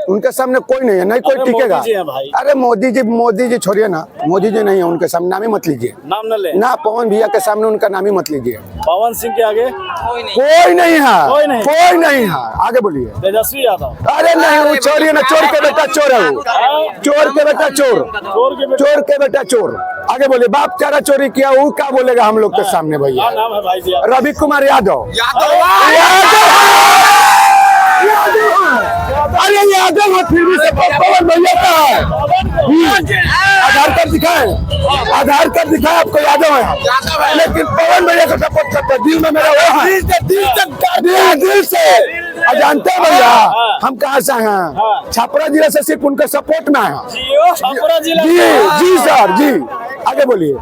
उनके सामने कोई नहीं है, नहीं कोई टिकेगा। अरे मोदी जी छोड़िए ना, मोदी जी नहीं है उनके सामने, नाम ही मत लीजिए, नाम न ले ना पवन भैया के सामने उनका नाम ही मत लीजिए। पवन सिंह के आगे कोई नहीं है, कोई नहीं है। आगे बोलिए। तेजस्वी यादव। अरे नहीं, वो छोड़िए ना, चोर के बेटा चोर है वो, चोर के बेटा चोर, चोर के बेटा चोर। आगे बोलिए। बाप चारा चोरी किया, वो क्या बोलेगा हम लोग के सामने भैया? नाम है भाई जी? रवि कुमार यादव। अरे यादव फिर भी से पवन भैया का है। आधार कार्ड दिखाए, आधार कार्ड दिखाए आपको, यादव है, लेकिन पवन भैया को सपोर्ट करते हैं। दिल में मेरा वो है, दिल से। जानते हैं भैया हम कहाँ से हैं? छपरा जिला से, सिर्फ उनके सपोर्ट में है। जी सर जी। आगे बोलिए।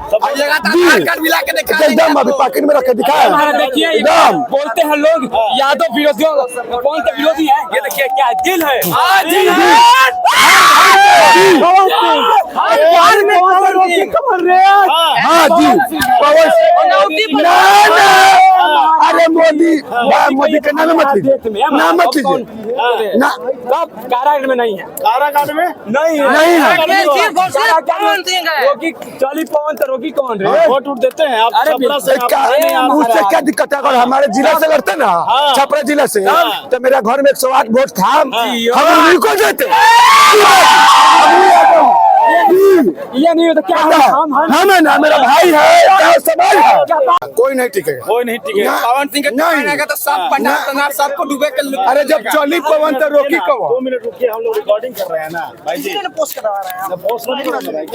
एकदम अभी पॉकेट में रखे दिखाए। देखिए एकदम बोलते हैं लोग यादव विरोधियों, कौन सा विरोधी है? ये देखिए क्या दिल है। हाँ जी, अरे मोदी का नाम मत लीजिए, नाम मत लीजिए ना। कारागार में नहीं है, कारागार में नहीं है, नहीं है। रोकी चली पवन तो रोकी कौन रे? वोट उठ देते हैं आप? अरे छपरा से उससे क्या दिक्कत है? अगर हमारे जिला से लड़ते ना, छपरा जिला से, तो मेरा घर में 108 वोट था, हम उन्हीं को देते। ये नहीं हो तो क्या हम है ना, मेरा भाई है, समाज है, कोई नहीं टिकेगा, कोई नहीं टिकेगा। पवन सिंह के तो सब पंडाल सबको डूबे कर। अरे जब चली पवन तो रोकी कौन? 2 मिनट रुकिए, हम लोग रिकॉर्डिंग कर रहे हैं ना भाई जी। पोस्ट करवा रहे हैं।